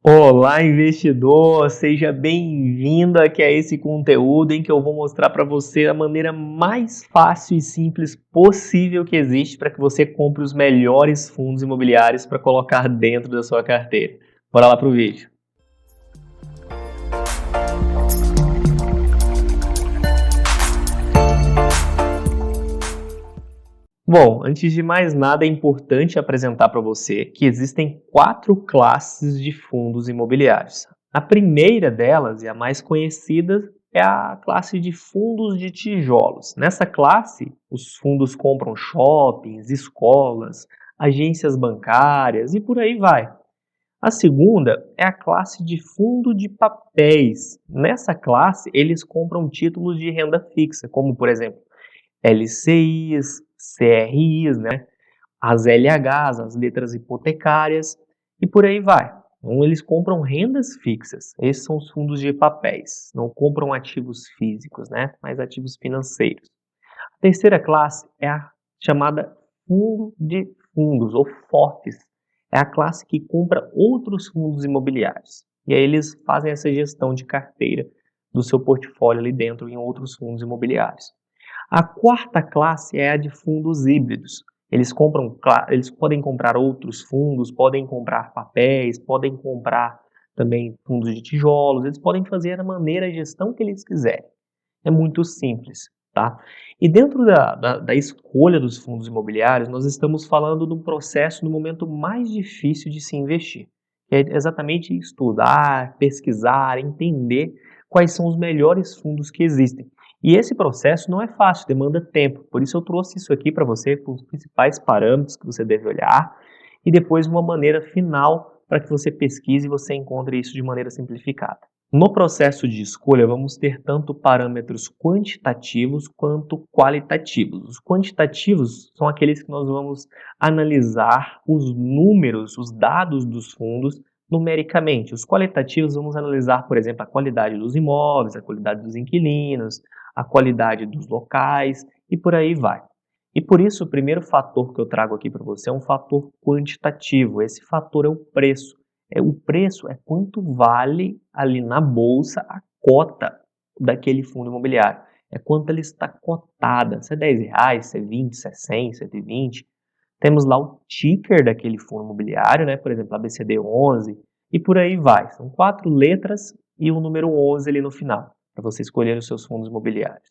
Olá, investidor! Seja bem-vindo aqui a esse conteúdo em que eu vou mostrar para você a maneira mais fácil e simples possível que existe para que você compre os melhores fundos imobiliários para colocar dentro da sua carteira. Bora lá para o vídeo. Bom, antes de mais nada, é importante apresentar para você que existem 4 classes de fundos imobiliários. A primeira delas, e a mais conhecida, é a classe de fundos de tijolos. Nessa classe, os fundos compram shoppings, escolas, agências bancárias e por aí vai. A segunda é a classe de fundo de papéis. Nessa classe, eles compram títulos de renda fixa, como, por exemplo, LCIs, CRIs, né? As LHs, as letras hipotecárias e por aí vai. Então, eles compram rendas fixas. Esses são os fundos de papéis. Não compram ativos físicos, né? Mas ativos financeiros. A terceira classe é a chamada fundo de fundos, ou FOFs. É a classe que compra outros fundos imobiliários. E aí eles fazem essa gestão de carteira do seu portfólio ali dentro em outros fundos imobiliários. A quarta classe é a de fundos híbridos. Eles podem comprar outros fundos, podem comprar papéis, podem comprar também fundos de tijolos, eles podem fazer da maneira a gestão que eles quiserem. É muito simples, tá? E dentro da escolha dos fundos imobiliários, nós estamos falando de um processo no momento mais difícil de se investir. Que é exatamente estudar, pesquisar, entender quais são os melhores fundos que existem. E esse processo não é fácil, demanda tempo. Por isso eu trouxe isso aqui para você, com os principais parâmetros que você deve olhar, e depois uma maneira final para que você pesquise e você encontre isso de maneira simplificada. No processo de escolha, vamos ter tanto parâmetros quantitativos quanto qualitativos. Os quantitativos são aqueles que nós vamos analisar os números, os dados dos fundos numericamente. Os qualitativos vamos analisar, por exemplo, a qualidade dos imóveis, a qualidade dos inquilinos, a qualidade dos locais e por aí vai. E por isso, o primeiro fator que eu trago aqui para você é um fator quantitativo. Esse fator é o preço. O preço é quanto vale ali na bolsa a cota daquele fundo imobiliário. É quanto ela está cotada. Se é R$10, se é 20, se é 100, 120. Temos lá o ticker daquele fundo imobiliário, né? Por exemplo, ABCD11 e por aí vai. São 4 letras e o número 11 ali no final, para você escolher os seus fundos imobiliários.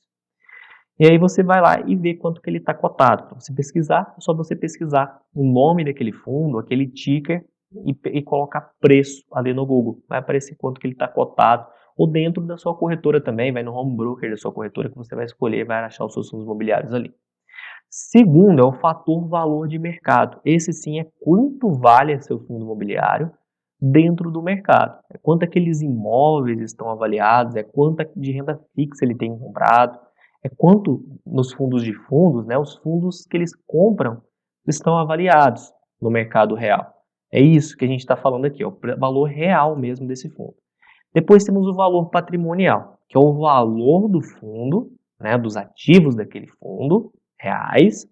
E aí você vai lá e vê quanto que ele está cotado. Para você pesquisar, é só você pesquisar o nome daquele fundo, aquele ticker e colocar preço ali no Google. Vai aparecer quanto que ele está cotado. Ou dentro da sua corretora também, vai no home broker da sua corretora que você vai escolher e vai achar os seus fundos imobiliários ali. Segundo é o fator valor de mercado. Esse sim é quanto vale seu fundo imobiliário dentro do mercado. É quanto aqueles imóveis estão avaliados, é quanto de renda fixa ele tem comprado, é quanto nos fundos de fundos, né, os fundos que eles compram estão avaliados no mercado real. É isso que a gente está falando aqui, é o valor real mesmo desse fundo. Depois temos o valor patrimonial, que é o valor do fundo, né, dos ativos daquele fundo, reais,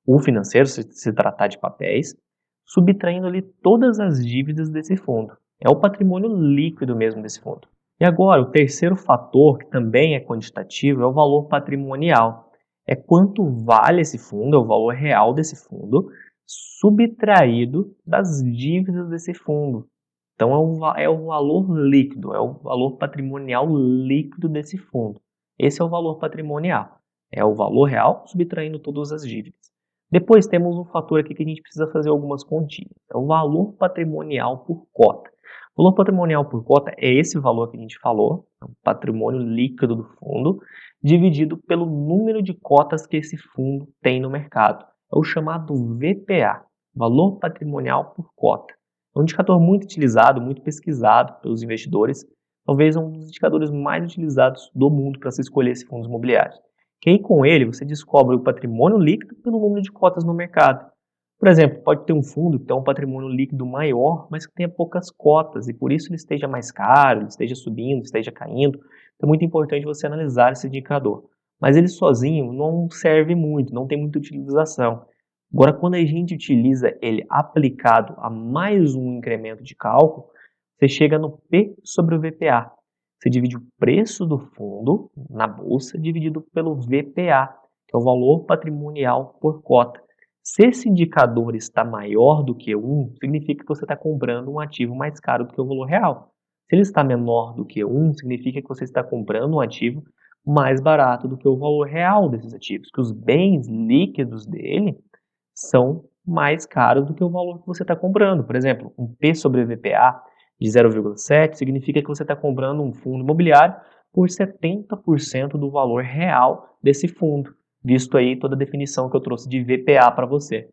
o financeiro, se tratar de papéis, subtraindo ali todas as dívidas desse fundo. É o patrimônio líquido mesmo desse fundo. E agora, o terceiro fator, que também é quantitativo, é o valor patrimonial. É quanto vale esse fundo, é o valor real desse fundo, subtraído das dívidas desse fundo. Então, é o valor líquido, é o valor patrimonial líquido desse fundo. Esse é o valor patrimonial. É o valor real subtraindo todas as dívidas. Depois temos um fator aqui que a gente precisa fazer algumas continhas. É o valor patrimonial por cota. O valor patrimonial por cota é esse valor que a gente falou, é o patrimônio líquido do fundo, dividido pelo número de cotas que esse fundo tem no mercado. É o chamado VPA, valor patrimonial por cota. É um indicador muito utilizado, muito pesquisado pelos investidores, talvez um dos indicadores mais utilizados do mundo para se escolher esses fundos imobiliários. Que aí com ele você descobre o patrimônio líquido pelo número de cotas no mercado. Por exemplo, pode ter um fundo que tem um patrimônio líquido maior, mas que tenha poucas cotas e por isso ele esteja mais caro, ele esteja subindo, esteja caindo. Então é muito importante você analisar esse indicador. Mas ele sozinho não serve muito, não tem muita utilização. Agora, quando a gente utiliza ele aplicado a mais um incremento de cálculo, você chega no P sobre o VPA. Você divide o preço do fundo na bolsa dividido pelo VPA, que é o valor patrimonial por cota. Se esse indicador está maior do que 1, significa que você está comprando um ativo mais caro do que o valor real. Se ele está menor do que 1, significa que você está comprando um ativo mais barato do que o valor real desses ativos, que os bens líquidos dele são mais caros do que o valor que você está comprando. Por exemplo, um P sobre VPA de 0,7 significa que você está comprando um fundo imobiliário por 70% do valor real desse fundo, visto aí toda a definição que eu trouxe de VPA para você.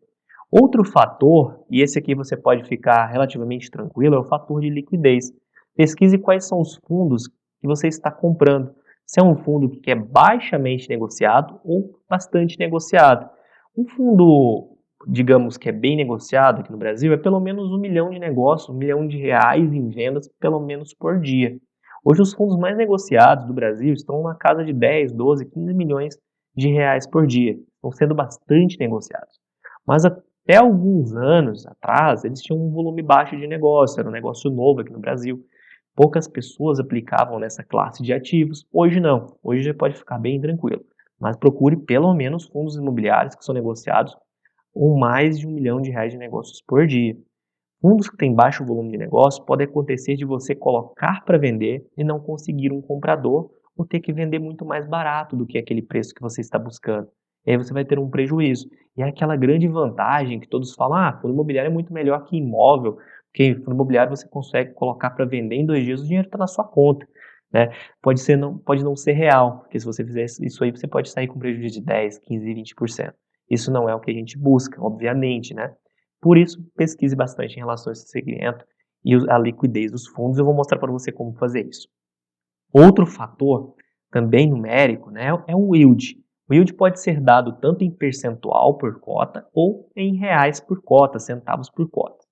Outro fator, e esse aqui você pode ficar relativamente tranquilo, é o fator de liquidez. Pesquise quais são os fundos que você está comprando. Se é um fundo que é baixamente negociado ou bastante negociado. Um fundo, digamos que é bem negociado aqui no Brasil, é pelo menos 1 milhão de negócios, R$ 1 milhão em vendas, pelo menos por dia. Hoje os fundos mais negociados do Brasil estão na casa de 10, 12, 15 milhões de reais por dia. Estão sendo bastante negociados. Mas até alguns anos atrás, eles tinham um volume baixo de negócio, era um negócio novo aqui no Brasil. Poucas pessoas aplicavam nessa classe de ativos. Hoje não, hoje já pode ficar bem tranquilo. Mas procure pelo menos fundos imobiliários que são negociados com mais de R$ 1 milhão de negócios por dia. Fundos que têm baixo volume de negócio pode acontecer de você colocar para vender e não conseguir um comprador ou ter que vender muito mais barato do que aquele preço que você está buscando. E aí você vai ter um prejuízo. E é aquela grande vantagem que todos falam, fundo imobiliário é muito melhor que imóvel, porque fundo imobiliário você consegue colocar para vender em 2 dias, o dinheiro está na sua conta. Né? Pode não ser real, porque se você fizer isso aí, você pode sair com prejuízo de 10, 15, 20%. Isso não é o que a gente busca, obviamente, né? Por isso, pesquise bastante em relação a esse segmento e a liquidez dos fundos. Eu vou mostrar para você como fazer isso. Outro fator, também numérico, né, é o yield. O yield pode ser dado tanto em percentual por cota ou em reais por cota, centavos por cota.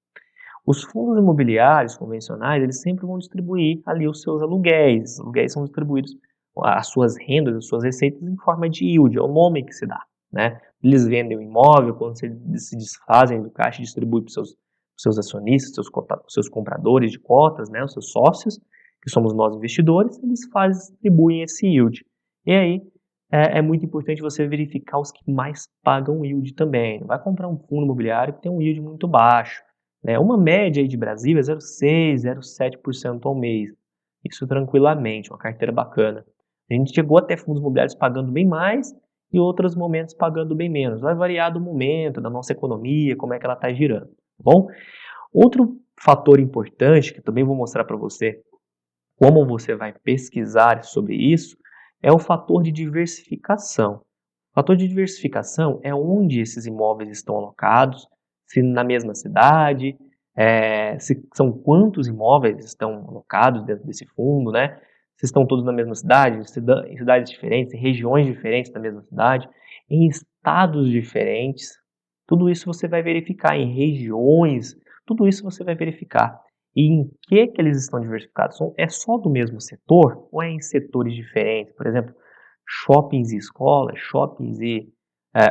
Os fundos imobiliários convencionais, eles sempre vão distribuir ali os seus aluguéis. Os aluguéis são distribuídos, as suas rendas, as suas receitas em forma de yield, é o nome que se dá. Né? Eles vendem o imóvel, quando se desfazem do caixa, distribuem para os seus acionistas, seus compradores de cotas, né? Os seus sócios, que somos nós investidores, eles distribuem esse yield. E aí, é muito importante você verificar os que mais pagam yield também. Não vai comprar um fundo imobiliário que tem um yield muito baixo. Né? Uma média aí de Brasil é 0,6%, 0,7% ao mês. Isso tranquilamente, uma carteira bacana. A gente chegou até fundos imobiliários pagando bem mais e outros momentos pagando bem menos. Vai variar do momento, da nossa economia, como é que ela está girando. Tá bom? Outro fator importante, que também vou mostrar para você como você vai pesquisar sobre isso, é o fator de diversificação. O fator de diversificação é onde esses imóveis estão alocados, se na mesma cidade, se são quantos imóveis estão alocados dentro desse fundo, né? Se estão todos na mesma cidade, em cidades diferentes, em regiões diferentes da mesma cidade, em estados diferentes. Tudo isso você vai verificar em regiões, tudo isso você vai verificar. E em que eles estão diversificados? É só do mesmo setor ou é em setores diferentes? Por exemplo, shoppings e escolas, shoppings e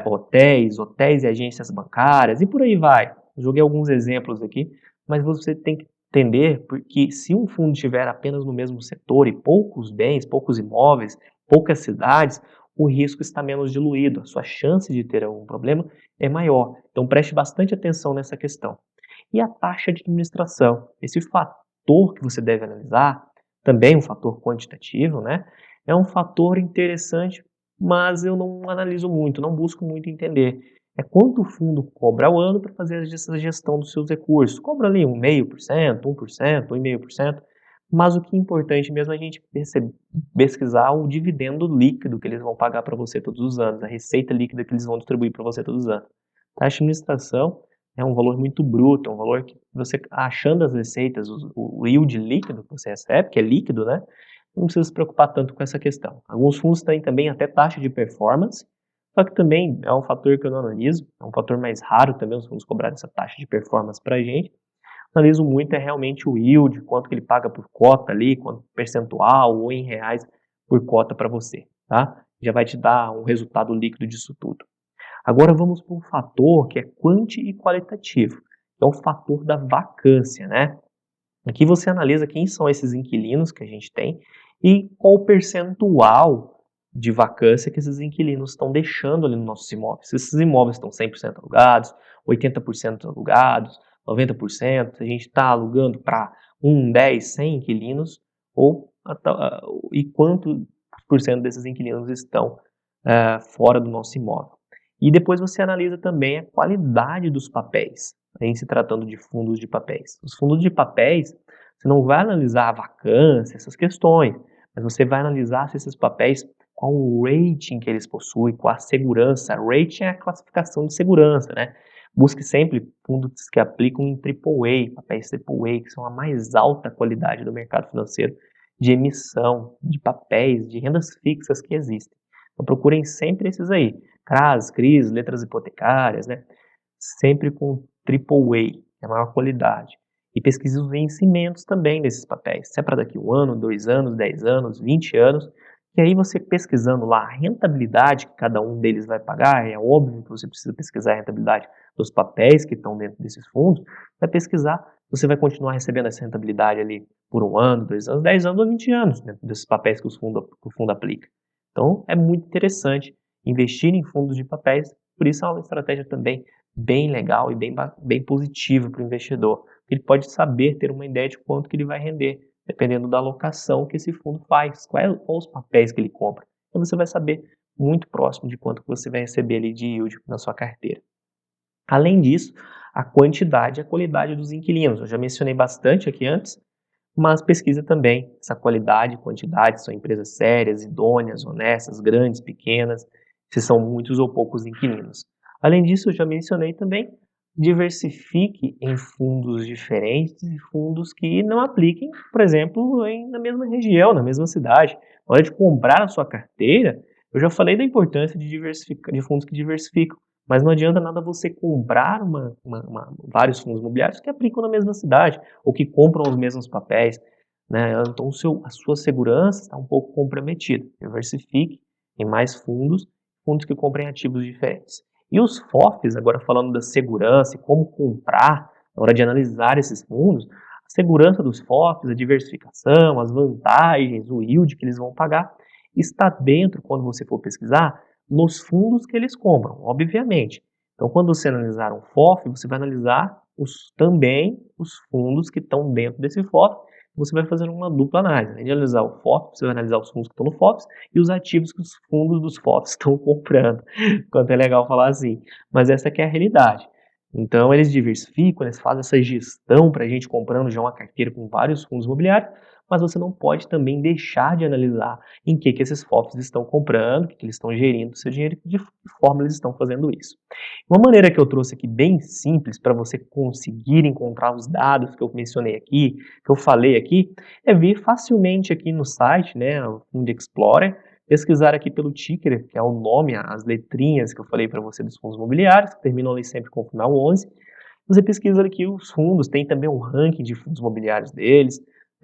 hotéis e agências bancárias, e por aí vai. Joguei alguns exemplos aqui, mas você tem que entender que se um fundo estiver apenas no mesmo setor e poucos bens, poucos imóveis, poucas cidades, o risco está menos diluído, a sua chance de ter algum problema é maior. Então preste bastante atenção nessa questão. E a taxa de administração, esse fator que você deve analisar, também um fator quantitativo, né? É um fator interessante, mas eu não analiso muito, não busco muito entender. É quanto o fundo cobra ao ano para fazer essa gestão dos seus recursos. Cobra ali 0,5%, 1%, 1,5%, mas o que é importante mesmo é a gente pesquisar o dividendo líquido que eles vão pagar para você todos os anos, a receita líquida que eles vão distribuir para você todos os anos. Taxa de administração é um valor muito bruto, é um valor que você, achando as receitas, o yield líquido que você recebe, que é líquido, né? Não precisa se preocupar tanto com essa questão. Alguns fundos têm também até taxa de performance, só que também é um fator que eu não analiso, é um fator mais raro também os fundos cobrarem essa taxa de performance para a gente. Analiso muito é realmente o yield, quanto que ele paga por cota ali, quanto percentual ou em reais por cota para você, tá? Já vai te dar um resultado líquido disso tudo. Agora vamos para um fator que é quanti e qualitativo, é o fator da vacância, né? Aqui você analisa quem são esses inquilinos que a gente tem e qual o percentual de vacância que esses inquilinos estão deixando ali nos nossos imóveis. Se esses imóveis estão 100% alugados, 80% alugados, 90%, a gente está alugando para 1, 10, 100 inquilinos, e quantos por cento desses inquilinos estão fora do nosso imóvel. E depois você analisa também a qualidade dos papéis, em se tratando de fundos de papéis. Os fundos de papéis, você não vai analisar a vacância, essas questões, mas você vai analisar se esses papéis, qual o rating que eles possuem, qual a segurança. Rating é a classificação de segurança, né? Busque sempre fundos que aplicam em AAA, papéis AAA, que são a mais alta qualidade do mercado financeiro de emissão, de papéis, de rendas fixas que existem. Então procurem sempre esses aí. CRAs, CRIs, letras hipotecárias, né? Sempre com AAA, que é a maior qualidade. E pesquise os vencimentos também desses papéis. Se é para daqui 1 ano, 2 anos, 10 anos, 20 anos. E aí você pesquisando lá a rentabilidade que cada um deles vai pagar, é óbvio que você precisa pesquisar a rentabilidade dos papéis que estão dentro desses fundos, vai pesquisar, você vai continuar recebendo essa rentabilidade ali por 1 ano, 2 anos, 10 anos ou 20 anos, dentro desses papéis que o fundo aplica. Então é muito interessante investir em fundos de papéis, por isso é uma estratégia também bem legal e bem positiva para o investidor. Ele pode saber, ter uma ideia de quanto que ele vai render, dependendo da alocação que esse fundo faz, quais os papéis que ele compra. Então você vai saber muito próximo de quanto que você vai receber ali de yield na sua carteira. Além disso, a quantidade e a qualidade dos inquilinos. Eu já mencionei bastante aqui antes, mas pesquisa também essa qualidade e quantidade, são empresas sérias, idôneas, honestas, grandes, pequenas, se são muitos ou poucos inquilinos. Além disso, eu já mencionei também, diversifique em fundos diferentes e fundos que não apliquem, por exemplo, na mesma região, na mesma cidade. Na hora de comprar a sua carteira, eu já falei da importância de fundos que diversificam, mas não adianta nada você comprar vários fundos imobiliários que aplicam na mesma cidade ou que compram os mesmos papéis, né? Então a sua segurança está um pouco comprometida. Diversifique em mais fundos, fundos que comprem ativos diferentes. E os FOFs, agora falando da segurança e como comprar, na hora de analisar esses fundos, a segurança dos FOFs, a diversificação, as vantagens, o yield que eles vão pagar, está dentro, quando você for pesquisar, nos fundos que eles compram, obviamente. Então, quando você analisar um FOF, você vai analisar também os fundos que estão dentro desse FOF. Você vai fazer uma dupla análise. Além de analisar o FOF, você vai analisar os fundos que estão no FOFs e os ativos que os fundos dos FOFs estão comprando. Quanto é legal falar assim. Mas essa que é a realidade. Então, eles diversificam, eles fazem essa gestão para a gente comprando já uma carteira com vários fundos imobiliários, mas você não pode também deixar de analisar em que esses FOFs estão comprando, o que eles estão gerindo o seu dinheiro e de que forma eles estão fazendo isso. Uma maneira que eu trouxe aqui bem simples para você conseguir encontrar os dados que eu mencionei aqui, que eu falei aqui, é vir facilmente aqui no site, né, o Fund Explorer, pesquisar aqui pelo ticker, que é o nome, as letrinhas que eu falei para você dos fundos imobiliários, que terminam ali sempre com o final 11. Você pesquisa aqui os fundos, tem também um ranking de fundos imobiliários deles.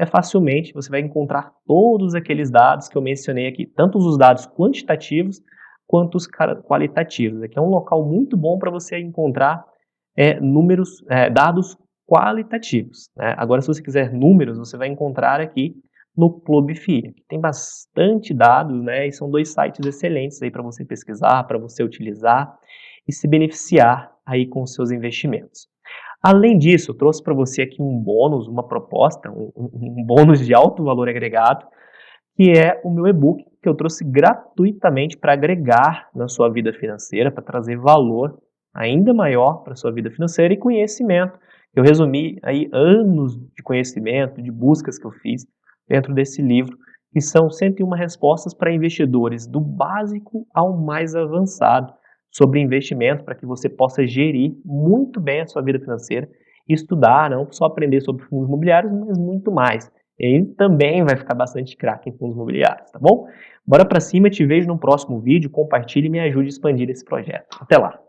Facilmente você vai encontrar todos aqueles dados que eu mencionei aqui, tanto os dados quantitativos quanto os qualitativos. Aqui é um local muito bom para você encontrar dados qualitativos, né? Agora, se você quiser números, você vai encontrar aqui no Clube FIA, que tem bastante dados, né? E são 2 sites excelentes aí para você pesquisar, para você utilizar e se beneficiar aí com os seus investimentos. Além disso, eu trouxe para você aqui um bônus, uma proposta, um bônus de alto valor agregado, que é o meu e-book, que eu trouxe gratuitamente para agregar na sua vida financeira, para trazer valor ainda maior para a sua vida financeira e conhecimento. Eu resumi aí anos de conhecimento, de buscas que eu fiz dentro desse livro, que são 101 respostas para investidores, do básico ao mais avançado, sobre investimento, para que você possa gerir muito bem a sua vida financeira e estudar, não só aprender sobre fundos imobiliários, mas muito mais. E aí também vai ficar bastante craque em fundos imobiliários, tá bom? Bora pra cima, te vejo no próximo vídeo, compartilhe e me ajude a expandir esse projeto. Até lá!